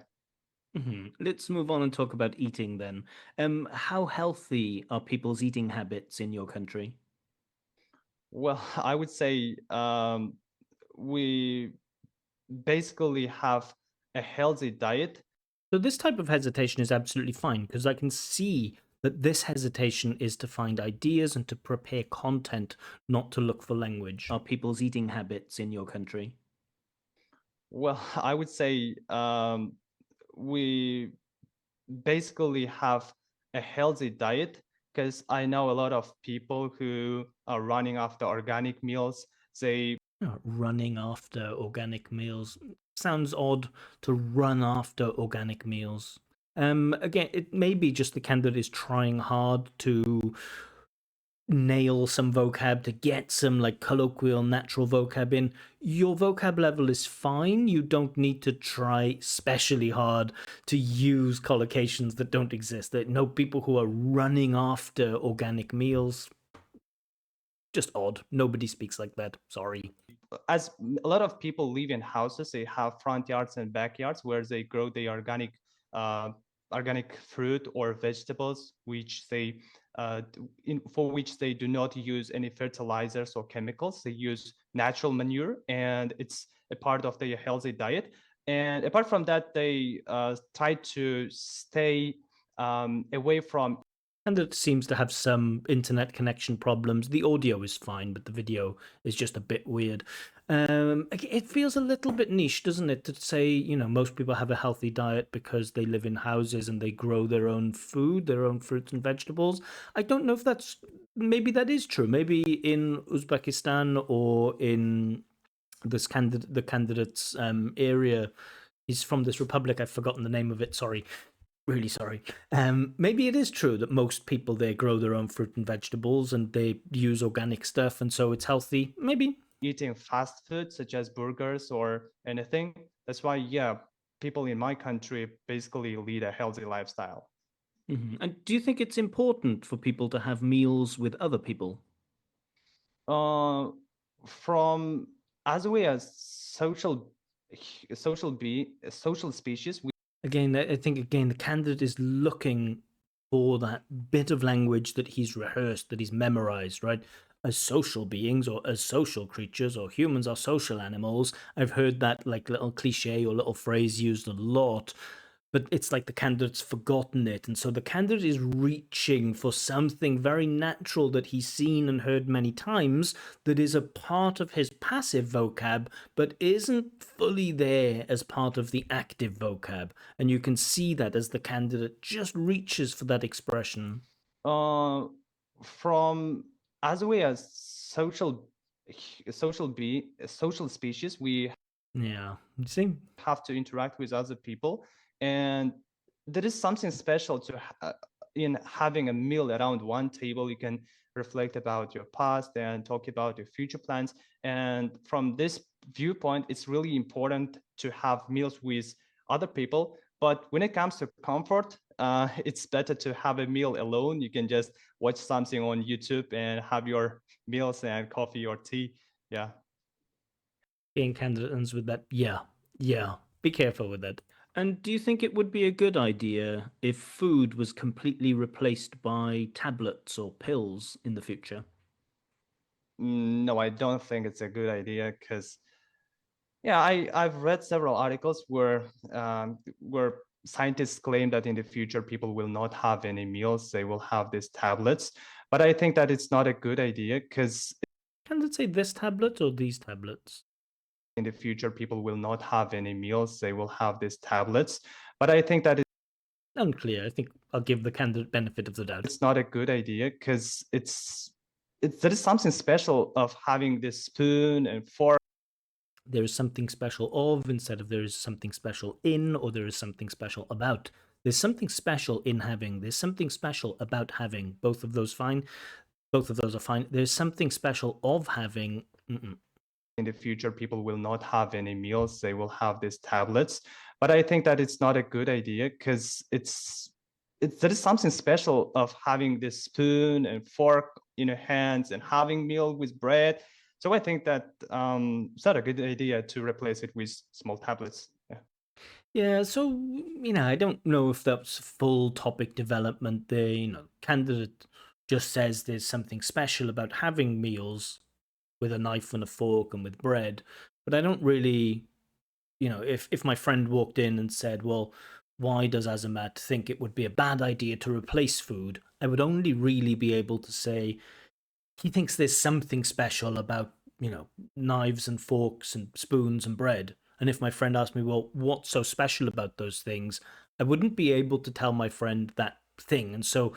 S1: Let's move on and talk about eating then. How healthy are people's eating habits in your country?
S2: Well, I would say we basically have a healthy diet.
S1: So this type of hesitation is absolutely fine, because I can see that this hesitation is to find ideas and to prepare content, not to look for language. Are people's eating habits in your country?
S2: Well, I would say we basically have a healthy diet, because I know a lot of people who are running after organic meals. They
S1: Running after organic meals. Sounds odd to run after organic meals. Again, it may be just the candidate is trying hard to nail some vocab, to get some like colloquial natural vocab in. Your vocab level is fine. You don't need to try specially hard to use collocations that don't exist. There are no people who are running after organic meals. Just odd. Nobody speaks like that. Sorry.
S2: As a lot of people live in houses, they have front yards and backyards where they grow the organic fruit or vegetables, which they for which they do not use any fertilizers or chemicals. They use natural manure, and it's a part of their healthy diet. And apart from that, they try to stay away from.
S1: And it seems to have some internet connection problems. The audio is fine, but the video is just a bit weird. It feels a little bit niche, doesn't it, to say, most people have a healthy diet because they live in houses and they grow their own food, their own fruits and vegetables. I don't know if maybe that is true. Maybe in Uzbekistan or in the candidate's area. He's from this republic. I've forgotten the name of it. Sorry. Really sorry. Maybe it is true that most people there grow their own fruit and vegetables and they use organic stuff, and so it's healthy. Maybe.
S2: Eating fast food such as burgers or anything. That's why, yeah, people in my country basically lead a healthy lifestyle.
S1: And do you think it's important for people to have meals with other people?
S2: From as we as social species,
S1: Again, I think the candidate is looking for that bit of language that he's rehearsed, that he's memorized, right? As social beings or as social creatures, or humans are social animals. I've heard that like little cliche or little phrase used a lot, but it's like the candidate's forgotten it. And so the candidate is reaching for something very natural that he's seen and heard many times, that is a part of his passive vocab, but isn't fully there as part of the active vocab. And you can see that as the candidate just reaches for that expression.
S2: From as we as social species, we
S1: Yeah, you see?
S2: have to interact with other people, and there is something special to in having a meal around one table. You can reflect about your past and talk about your future plans. And from this viewpoint, it's really important to have meals with other people. But when it comes to comfort, it's better to have a meal alone. You can just watch something on YouTube and have your meals and coffee or tea. Yeah.
S1: Being candidates with that, yeah. Be careful with that. And do you think it would be a good idea if food was completely replaced by tablets or pills in the future?
S2: No, I don't think it's a good idea because yeah, I've read several articles where scientists claim that in the future people will not have any meals, they will have these tablets. But I think that it's not a good idea because
S1: Candidates say this tablet or these tablets?
S2: in the future people will not have any meals, they will have these tablets. But I think that
S1: Unclear. I think I'll give the candidate benefit of the doubt.
S2: it's not a good idea because it's there is something special of having this spoon and fork.
S1: There is something special of instead of there is something special in, or there is something special about. There's something special in having. There's something special about having. Both of those fine. Both of those are fine. There's something special of having.
S2: In the future people will not have any meals, they will have these tablets. But I think that it's not a good idea because it's there is something special of having this spoon and fork in your hands and having meal with bread. So I think that it's not a good idea to replace it with small tablets. Yeah.
S1: Yeah, so I don't know if that's full topic development there. Candidate just says there's something special about having meals with a knife and a fork and with bread, but I don't really, if my friend walked in and said, "Well, why does Azamat think it would be a bad idea to replace food?" I would only really be able to say he thinks there's something special about, knives and forks and spoons and bread. And if my friend asked me, well, what's so special about those things? I wouldn't be able to tell my friend that thing. And so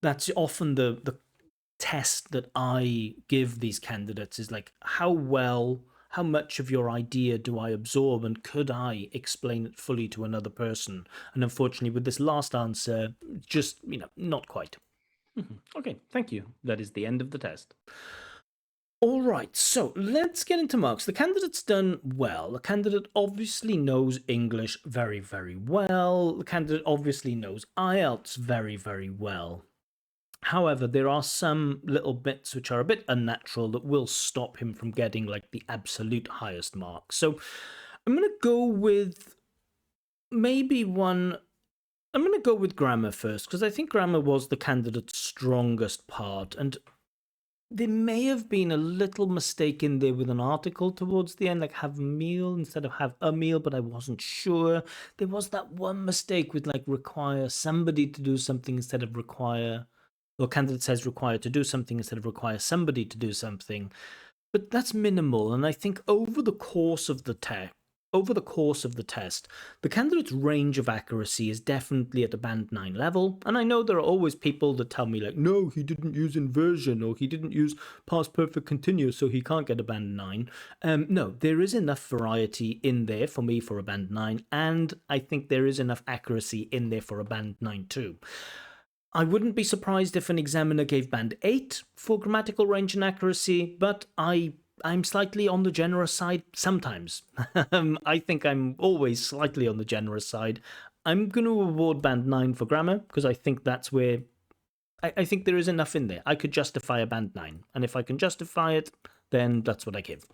S1: that's often the test that I give these candidates is like, how much of your idea do I absorb, and could I explain it fully to another person? And unfortunately, with this last answer, just, not quite. Okay, thank you. That is the end of the test. All right, so let's get into marks. The candidate's done well. The candidate obviously knows English very, very well. The candidate obviously knows IELTS very, very well. However, there are some little bits which are a bit unnatural that will stop him from getting like the absolute highest mark. So I'm going to go with maybe one. I'm going to go with grammar first because I think grammar was the candidate's strongest part. And there may have been a little mistake in there with an article towards the end, like have a meal instead of have a meal, but I wasn't sure. There was that one mistake with like require somebody to do something instead of require, or candidate says require to do something instead of require somebody to do something. But that's minimal, and I think over the course of the test, the candidate's range of accuracy is definitely at a band 9 level. And I know there are always people that tell me, like, no, he didn't use inversion or he didn't use past perfect continuous, so he can't get a band 9. No, there is enough variety in there for me for a band 9, and I think there is enough accuracy in there for a band 9 too. I wouldn't be surprised if an examiner gave band 8 for grammatical range and accuracy, but I'm slightly on the generous side sometimes. I think I'm always slightly on the generous side. I'm going to award band 9 for grammar because I think that's where I think there is enough in there. I could justify a band 9, and if I can justify it, then that's what I give.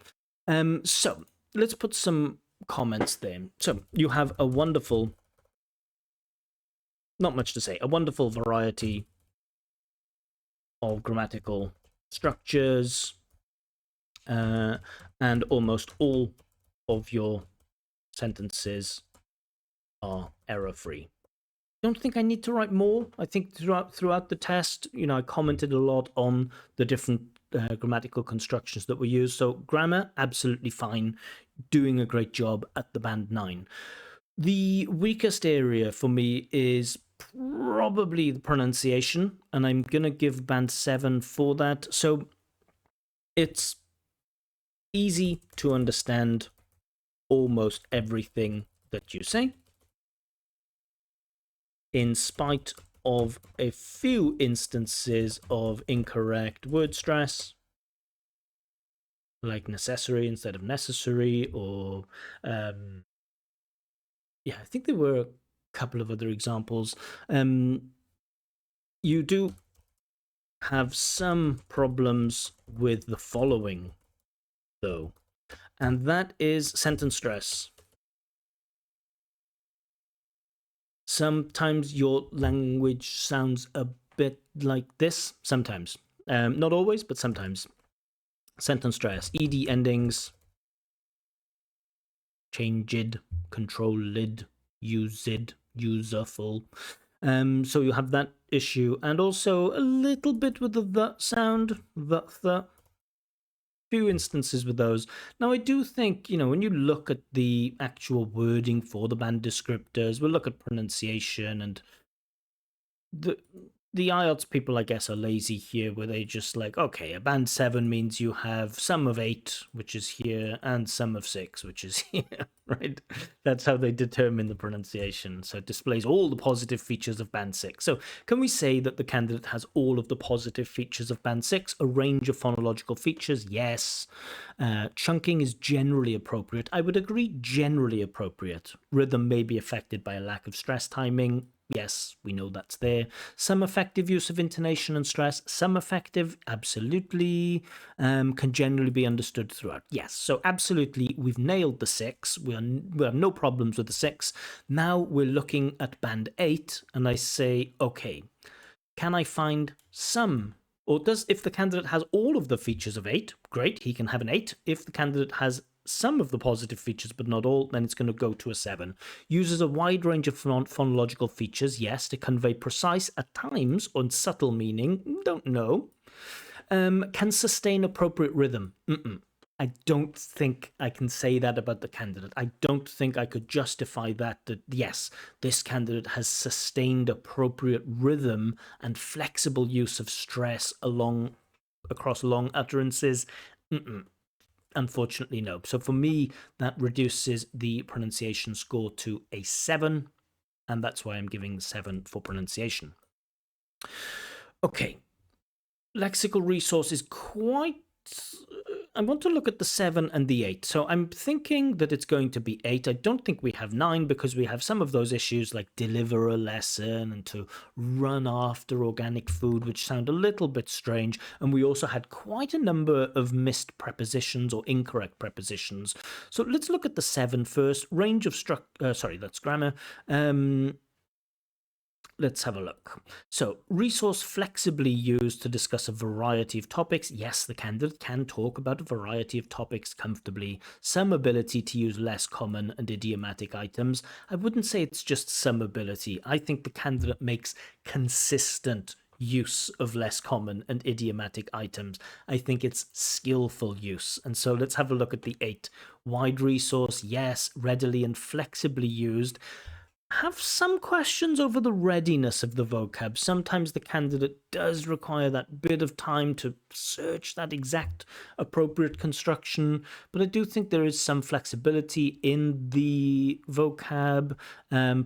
S1: So let's put some comments there. So you have a wonderful, not much to say, a wonderful variety of grammatical structures, and almost all of your sentences are error-free. Don't think I need to write more. I think throughout the test, I commented a lot on the different grammatical constructions that were used. So grammar, absolutely fine, doing a great job at the band 9. The weakest area for me is probably the pronunciation, and I'm gonna give band 7 for that. So it's easy to understand almost everything that you say. in spite of a few instances of incorrect word stress, like necessary instead of necessary, or yeah, I think there were a couple of other examples. You do have some problems with the following, though, and that is sentence stress. Sometimes your language sounds a bit like this, sometimes. Not always, but sometimes. Sentence stress, ed endings, changed, controlled, used, userful. So you have that issue, and also a little bit with the sound, the few instances with those. Now, I do think, when you look at the actual wording for the band descriptors, we'll look at pronunciation, and the IELTS people, I guess, are lazy here, where they just like, okay, a band 7 means you have some of 8, which is here, and some of 6, which is here, right? That's how they determine the pronunciation. So it displays all the positive features of band 6. So can we say that the candidate has all of the positive features of band 6? A range of phonological features? Yes. Chunking is generally appropriate. I would agree, generally appropriate. Rhythm may be affected by a lack of stress timing. Yes, we know that's there. Some effective use of intonation and stress. Some effective, absolutely, can generally be understood throughout. Yes, so absolutely, we've nailed the 6. We have no problems with the 6. Now we're looking at band 8, and I say, okay, can I find some? Or if the candidate has all of the features of 8, great, he can have an 8. If the candidate has some of the positive features but not all, then it's going to go to a 7. Uses a wide range of phonological features, yes, to convey precise, at times, or subtle meaning, don't know. Can sustain appropriate rhythm. I don't think I can say that about the candidate. I don't think I could justify that yes, this candidate has sustained appropriate rhythm and flexible use of stress across long utterances. Unfortunately, no. So for me, that reduces the pronunciation score to a 7, and that's why I'm giving 7 for pronunciation. Okay. Lexical resource is quite... I want to look at the 7 and the 8. So I'm thinking that it's going to be 8. I don't think we have 9 because we have some of those issues like deliver a lesson and to run after organic food, which sound a little bit strange. And we also had quite a number of missed prepositions or incorrect prepositions. So let's look at the 7 first. Range of that's grammar. Let's have a look. So, resource flexibly used to discuss a variety of topics. Yes, the candidate can talk about a variety of topics comfortably. Some ability to use less common and idiomatic items. I wouldn't say it's just some ability. I think the candidate makes consistent use of less common and idiomatic items. I think it's skillful use. And so let's have a look at the 8. Wide resource, yes, readily and flexibly used. Have some questions over the readiness of the vocab. Sometimes the candidate does require that bit of time to search that exact appropriate construction, but I do think there is some flexibility in the vocab,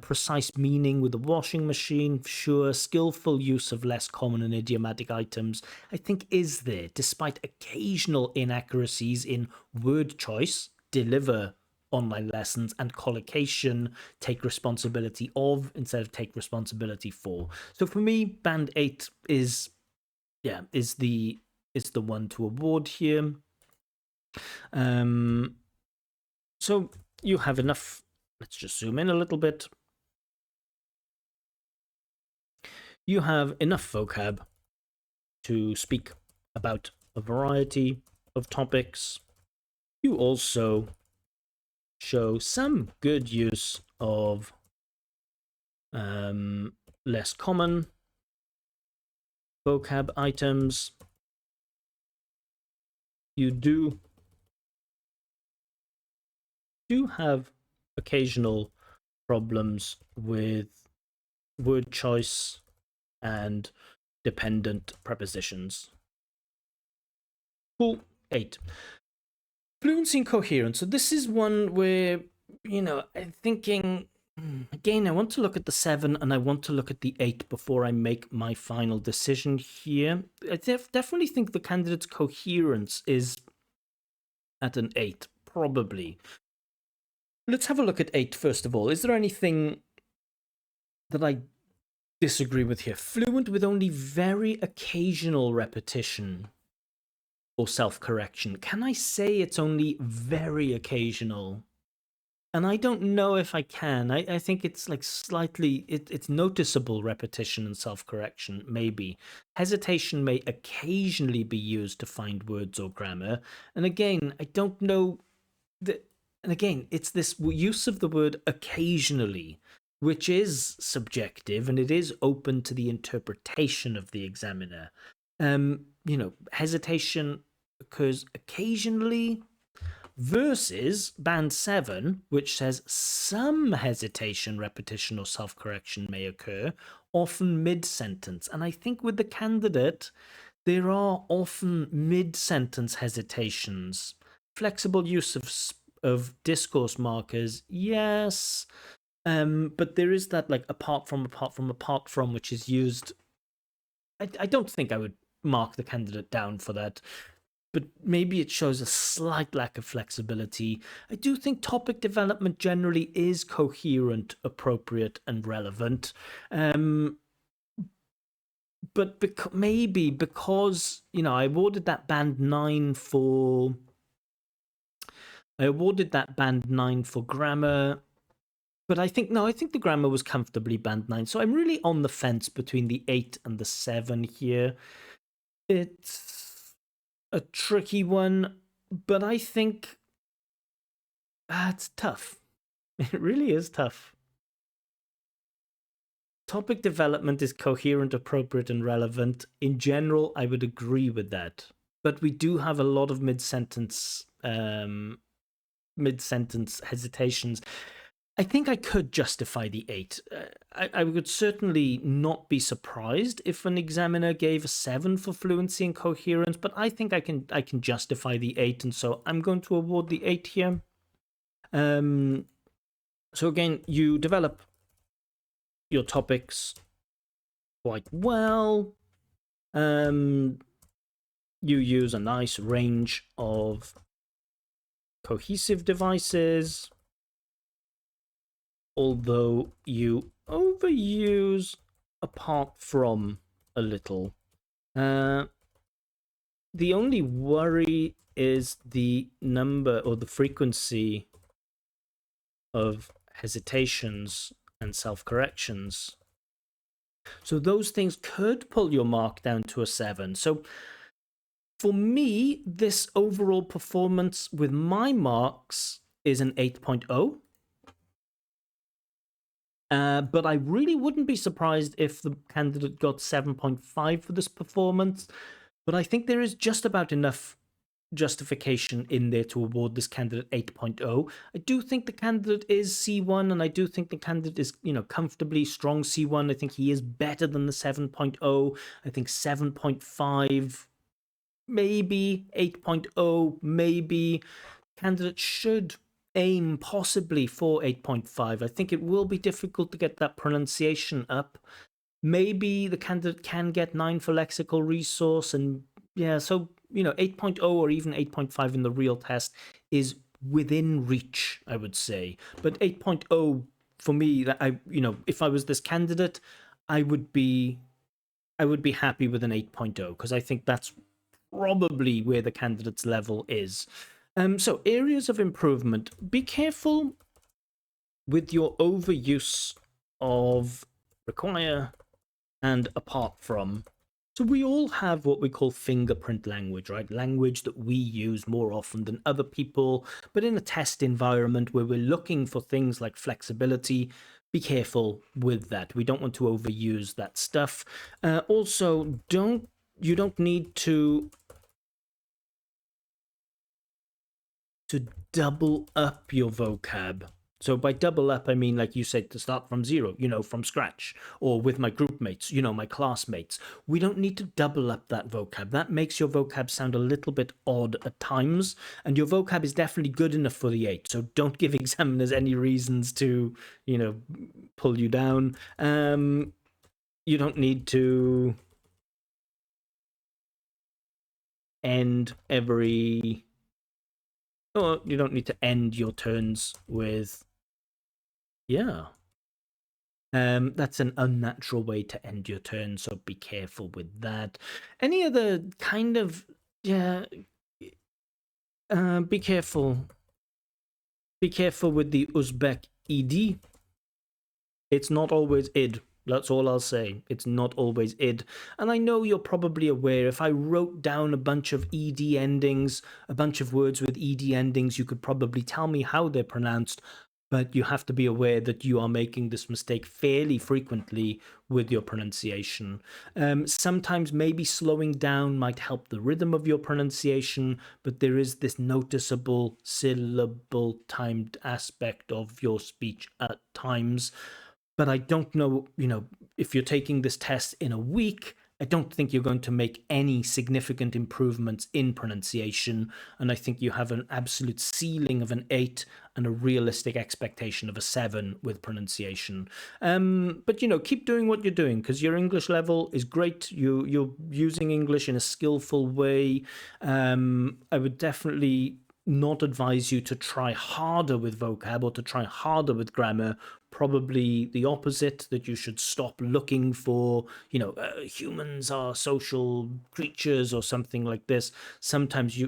S1: precise meaning with the washing machine, sure, skillful use of less common and idiomatic items, I think is there, despite occasional inaccuracies in word choice, deliver online lessons, and collocation, take responsibility of instead of take responsibility for. So for me, band 8 is the one to award here. So you have enough. Let's just zoom in a little bit. You have enough vocab to speak about a variety of topics. You also show some good use of less common vocab items. You do have occasional problems with word choice and dependent prepositions. Cool. 8. Fluency and coherence. So this is one where, I'm thinking Again, I want to look at the 7 and I want to look at the 8 before I make my final decision here. I definitely think the candidate's coherence is at an 8, probably. Let's have a look at 8 first of all. Is there anything that I disagree with here? Fluent with only very occasional repetition or self-correction. Can I say it's only very occasional? And I don't know if I can. I think it's like slightly, it's noticeable repetition and self-correction, maybe. Hesitation may occasionally be used to find words or grammar. And again, I don't know that, and again, it's this use of the word occasionally, which is subjective and it is open to the interpretation of the examiner. Hesitation occurs occasionally, versus band 7, which says some hesitation, repetition, or self correction may occur, often mid sentence. And I think with the candidate, there are often mid sentence hesitations. Flexible use of discourse markers, yes. But there is that like apart from, which is used. I don't think I would mark the candidate down for that, but maybe it shows a slight lack of flexibility. I do think topic development generally is coherent, appropriate, and relevant. But maybe because, I awarded that band 9 for... grammar, but I think the grammar was comfortably band 9. So I'm really on the fence between the 8 and the 7 here. It's a tricky one, but I think it's tough. It really is tough. Topic development is coherent, appropriate, and relevant. In general, I would agree with that. But we do have a lot of mid-sentence hesitations. I think I could justify the 8. I would certainly not be surprised if an examiner gave a 7 for fluency and coherence, but I think I can justify the 8, and so I'm going to award the 8 here. So again, you develop your topics quite well. You use a nice range of cohesive devices, although you overuse apart from a little. The only worry is the number or the frequency of hesitations and self-corrections. So those things could pull your mark down to a 7. So for me, this overall performance with my marks is an 8.0. But I really wouldn't be surprised if the candidate got 7.5 for this performance. But I think there is just about enough justification in there to award this candidate 8.0. I do think the candidate is C1, and I do think the candidate is, comfortably strong C1. I think he is better than the 7.0. I think 7.5, maybe 8.0, maybe. Candidate should aim possibly for 8.5. I think it will be difficult to get that pronunciation up. Maybe the candidate can get 9 for lexical resource, and yeah, so 8.0 or even 8.5 in the real test is within reach, I would say. But 8.0 for me, that if I was this candidate, I would be happy with an 8.0 because I think that's probably where the candidate's level is. So areas of improvement: be careful with your overuse of require and apart from. So we all have what we call fingerprint language, right? Language that we use more often than other people, but in a test environment where we're looking for things like flexibility, be careful with that. We don't want to overuse that stuff. Also, you don't need to double up your vocab. So by double up, I mean, like you said, to start from zero, from scratch, or with my group mates, my classmates. We don't need to double up that vocab. That makes your vocab sound a little bit odd at times, and your vocab is definitely good enough for the 8. So don't give examiners any reasons to, pull you down. You don't need to end every... Or you don't need to end your turns with... Yeah. That's an unnatural way to end your turn, so be careful with that. Any other kind of... Yeah... be careful. Be careful with the Uzbek ed. It's not always id. That's all I'll say. It's not always id. And I know you're probably aware, if I wrote down a bunch of ed endings, a bunch of words with ed endings, you could probably tell me how they're pronounced. But you have to be aware that you are making this mistake fairly frequently with your pronunciation. Sometimes maybe slowing down might help the rhythm of your pronunciation, but there is this noticeable syllable timed aspect of your speech at times. But I don't know, if you're taking this test in a week, I don't think you're going to make any significant improvements in pronunciation. And I think you have an absolute ceiling of an 8 and a realistic expectation of a 7 with pronunciation. But, keep doing what you're doing, because your English level is great. You're using English in a skillful way. I would definitely not advise you to try harder with vocab or to try harder with grammar. Probably the opposite, that you should stop looking for, humans are social creatures or something like this. Sometimes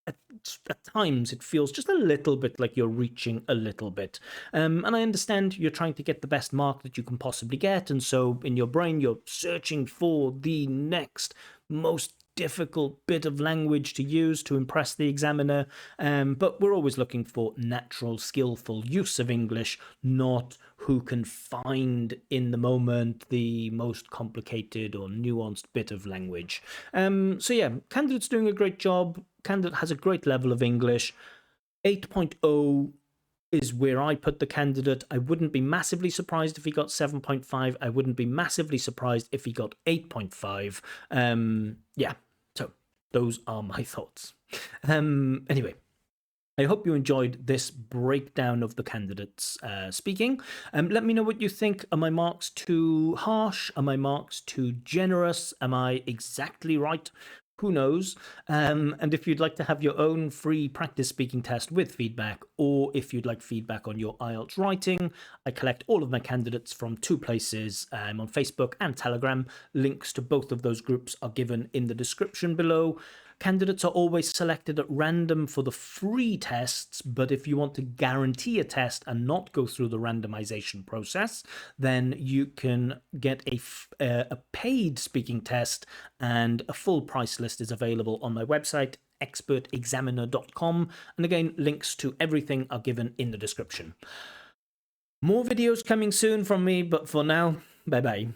S1: at times it feels just a little bit like you're reaching a little bit. And I understand you're trying to get the best mark that you can possibly get. And so in your brain, you're searching for the next most difficult bit of language to use to impress the examiner. But we're always looking for natural, skillful use of English, not who can find in the moment the most complicated or nuanced bit of language. So yeah, candidate's doing a great job. Candidate has a great level of English. 8.0 is where I put the candidate. I wouldn't be massively surprised if he got 7.5. I wouldn't be massively surprised if he got 8.5. Yeah, so those are my thoughts. Anyway, I hope you enjoyed this breakdown of the candidates speaking. Let me know what you think. Are my marks too harsh? Are my marks too generous? Am I exactly right? Who knows? And if you'd like to have your own free practice speaking test with feedback, or if you'd like feedback on your IELTS writing, I collect all of my candidates from 2 places, on Facebook and Telegram. Links to both of those groups are given in the description below. Candidates are always selected at random for the free tests, but if you want to guarantee a test and not go through the randomization process, then you can get a paid speaking test, and a full price list is available on my website, expertexaminer.com. And again, links to everything are given in the description. More videos coming soon from me, but for now, bye-bye.